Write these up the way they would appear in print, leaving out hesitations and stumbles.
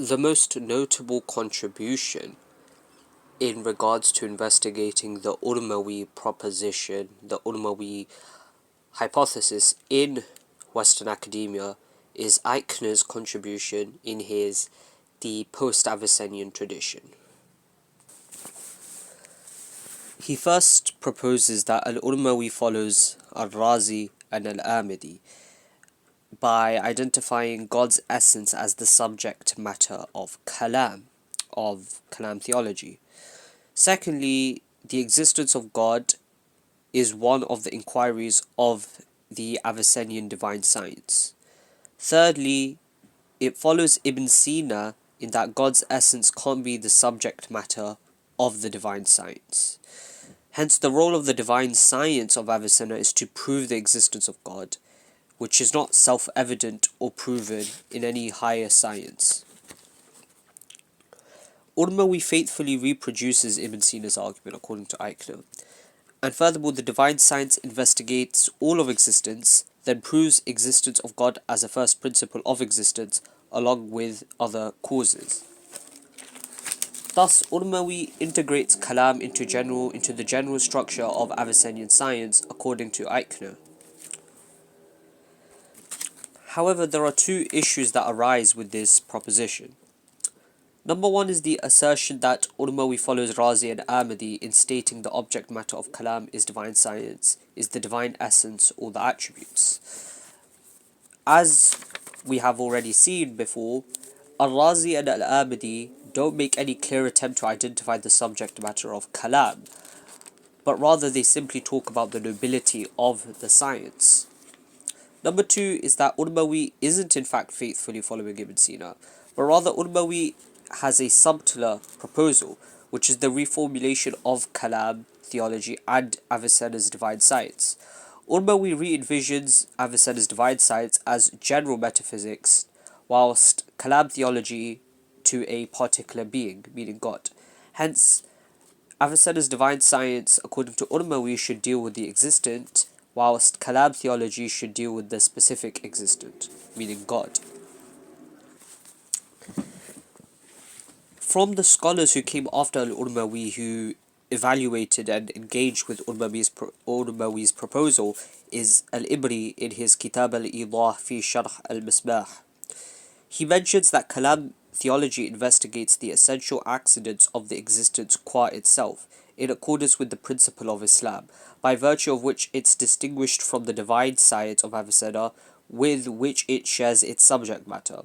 The most notable contribution in regards to investigating the Urmawi proposition, the Urmawi hypothesis in Western academia is Eichner's contribution in his The Post-Avicennian Tradition. He first proposes that Al-Urmawi follows Al-Razi and Al-Amidi by identifying God's essence as the subject matter of Kalam theology. Secondly, the existence of God is one of the inquiries of the Avicennian divine science. Thirdly, it follows Ibn Sina in that God's essence can't be the subject matter of the divine science. Hence, the role of the divine science of Avicenna is to prove the existence of God, which is not self-evident or proven in any higher science. Urmawi faithfully reproduces Ibn Sina's argument according to Eichner, and furthermore the divine science investigates all of existence, then proves existence of God as a first principle of existence along with other causes. Thus, Urmawi integrates Kalam into the general structure of Avicennian science according to Eichner. However, there are two issues that arise with this proposition. Number one is the assertion that Urmawi follows Razi and Ahmadi in stating the object matter of Kalam is divine science, is the divine essence or the attributes. As we have already seen before, Al-Razi and Al-Ahmadi don't make any clear attempt to identify the subject matter of Kalam, but rather they simply talk about the nobility of the science. Number two is that Urmawi isn't in fact faithfully following Ibn Sina, but rather Urmawi has a subtler proposal, which is the reformulation of Kalam theology and Avicenna's divine science. Urmawi re-envisions Avicenna's divine science as general metaphysics, whilst Kalam theology to a particular being, meaning God. Hence, Avicenna's divine science, according to Urmawi, should deal with the existent, whilst Kalam theology should deal with the specific existent, meaning God. From the scholars who came after Al-Urmawi who evaluated and engaged with Urmawi's proposal is Al-Ibri in his Kitab al-Idah fi Sharh al-Misbah. He mentions that Kalam theology investigates the essential accidents of the existence qua itself, in accordance with the principle of Islam, by virtue of which it's distinguished from the divine science of Avicenna, with which it shares its subject matter.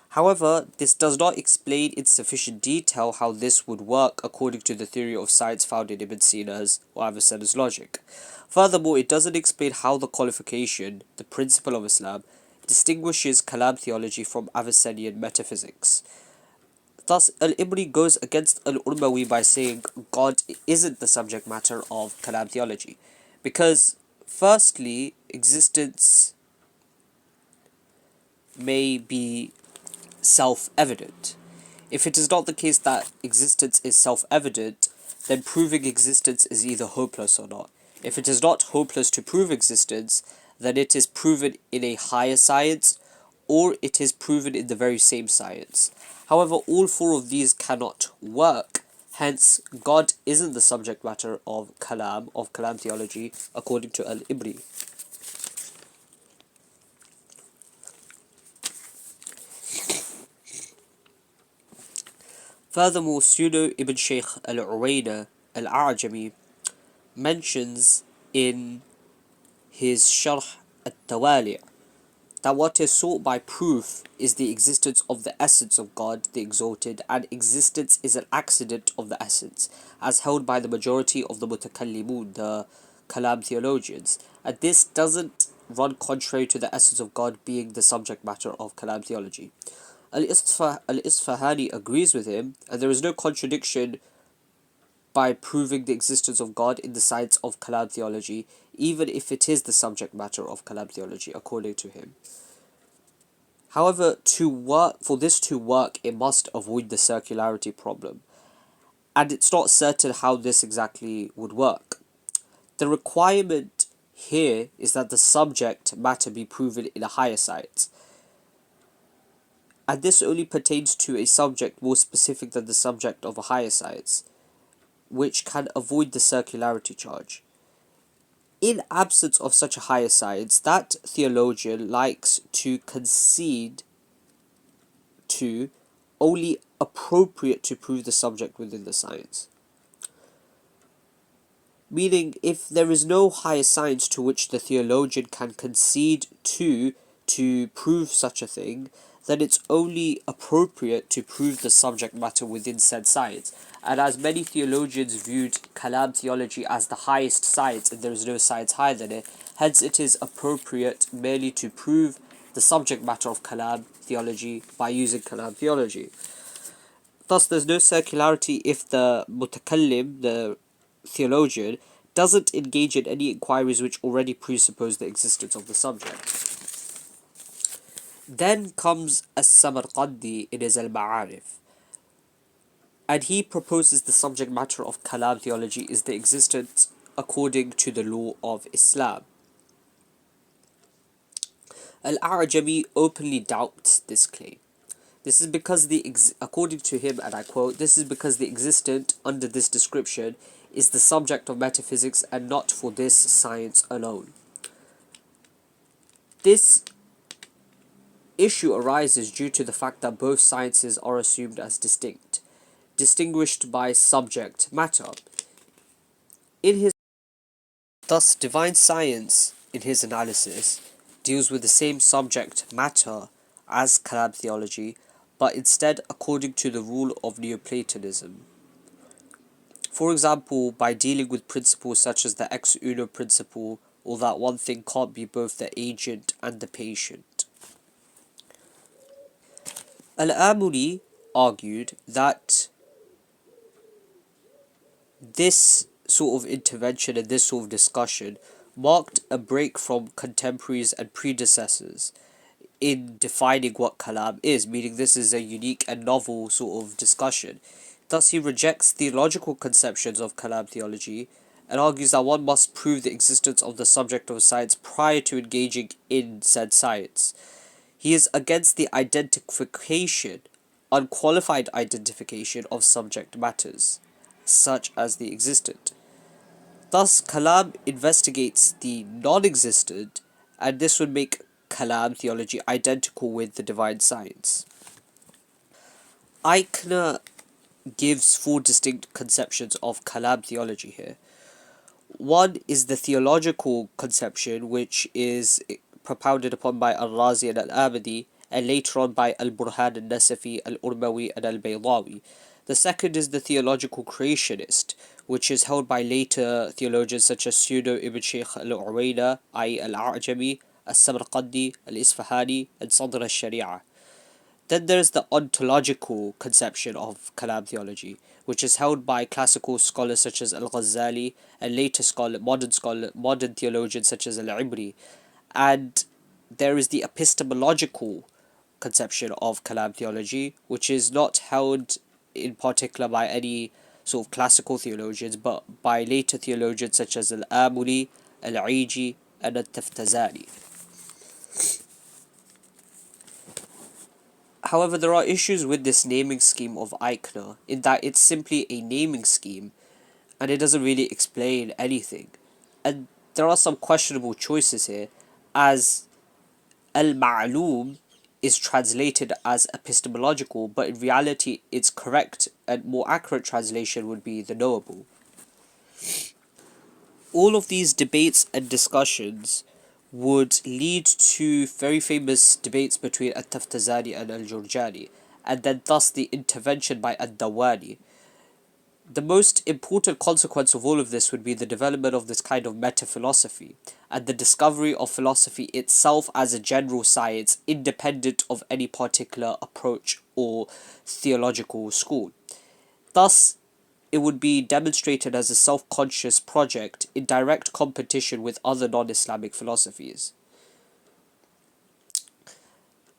However, this does not explain in sufficient detail how this would work according to the theory of science found in Ibn Sina's or Avicenna's logic. Furthermore, it doesn't explain how the qualification, the principle of Islam, distinguishes Kalam theology from Avicennian metaphysics. Thus, Al-Ibri goes against Al-Urmawi by saying God isn't the subject matter of Kalam theology, because firstly, existence may be self-evident. If it is not the case that existence is self-evident, then proving existence is either hopeless or not. If it is not hopeless to prove existence, then it is proven in a higher science, or it is proven in the very same science. However, all four of these cannot work. Hence, God isn't the subject matter of Kalam theology, according to Al-Ibri. Furthermore, pseudo Ibn Shaykh al-Uwaina al-A'jami mentions in his Sharh al-Tawali' that what is sought by proof is the existence of the essence of God, the Exalted, and existence is an accident of the essence, as held by the majority of the Mutakallimun, the Kalam theologians. And this doesn't run contrary to the essence of God being the subject matter of Kalam theology. Al-Isfahani agrees with him, and there is no contradiction by proving the existence of God in the science of Kalam theology, even if it is the subject matter of Kalam theology, according to him. However, for this to work, it must avoid the circularity problem, and it's not certain how this exactly would work. The requirement here is that the subject matter be proven in a higher science. and this only pertains to a subject more specific than the subject of a higher science, which can avoid the circularity charge. In absence of such a higher science, that theologian likes to concede to only appropriate to prove the subject within the science. Meaning, if there is no higher science to which the theologian can concede to prove such a thing, then it's only appropriate to prove the subject matter within said science. And as many theologians viewed Kalam theology as the highest science, and there is no science higher than it, hence it is appropriate merely to prove the subject matter of Kalam theology by using Kalam theology. Thus, there's no circularity if the mutakallim, the theologian, doesn't engage in any inquiries which already presuppose the existence of the subject. Then comes As-Samarqandi in his Al-Ma'arif, and he proposes the subject matter of Kalam theology is the existence according to the law of Islam. Al-A'jami openly doubts this claim. This is because according to him, and I quote, this is because the existent under this description is the subject of metaphysics and not for this science alone. This issue arises due to the fact that both sciences are assumed as distinct, distinguished by subject matter. In his Thus, divine science, in his analysis, deals with the same subject matter as Kalam theology, but instead according to the rule of Neoplatonism. For example, by dealing with principles such as the ex uno principle, or that one thing can't be both the agent and the patient. Al-Amuli argued that this sort of intervention and this sort of discussion marked a break from contemporaries and predecessors in defining what kalam is, meaning this is a unique and novel sort of discussion. Thus, he rejects theological conceptions of kalam theology and argues that one must prove the existence of the subject of science prior to engaging in said science. He is against the identification, unqualified identification of subject matters, such as the existent. Thus, Kalam investigates the non-existent, and this would make Kalam theology identical with the divine science. Eichner gives four distinct conceptions of Kalam theology here. One is the theological conception, which is propounded upon by Al-Razi and Al-Abadi, and later on by Al-Burhan al-Nasafi, Al-Urmawi, and Al-Baydawi. The second is the theological creationist, which is held by later theologians such as Pseudo Ibn Shaykh al-Uwaina, i.e. Al-A'jami, Al-Samarqandi, Al-Isfahani, and Sadr al-Sharia. Then there's the ontological conception of Kalam theology, which is held by classical scholars such as Al-Ghazali and later modern theologians such as Al-Ibri. And there is the epistemological conception of Kalam theology, which is not held in particular by any sort of classical theologians, but by later theologians such as Al-Amuli, Al-Aiji, and Al-Taftazani. However, there are issues with this naming scheme of Eichner, in that it's simply a naming scheme, and it doesn't really explain anything. And there are some questionable choices here, as Al-Ma'lum is translated as epistemological, but in reality its correct and more accurate translation would be the knowable. All of these debates and discussions would lead to very famous debates between Al-Taftazani and Al-Jurjani, and then thus the intervention by Ad-Dawani. The most important consequence of all of this would be the development of this kind of meta-philosophy, and the discovery of philosophy itself as a general science independent of any particular approach or theological school. Thus, it would be demonstrated as a self-conscious project in direct competition with other non-Islamic philosophies.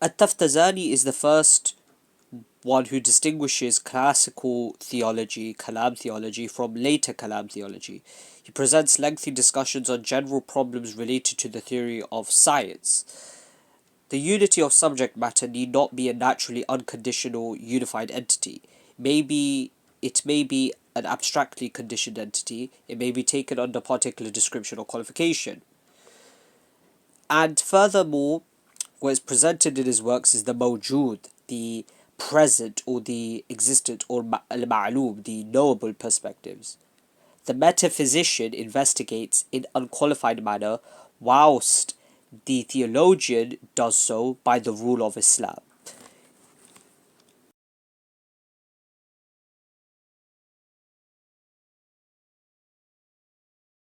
At-Taftazani is the first one who distinguishes classical theology, Kalam theology, from later Kalam theology. He presents lengthy discussions on general problems related to the theory of science. The unity of subject matter need not be a naturally unconditional unified entity. Maybe it may be an abstractly conditioned entity, it may be taken under particular description or qualification. And furthermore, what is presented in his works is the mawjood, the present or the existent, or al-ma'lum, the knowable perspectives. The metaphysician investigates in unqualified manner, whilst the theologian does so by the rule of Islam.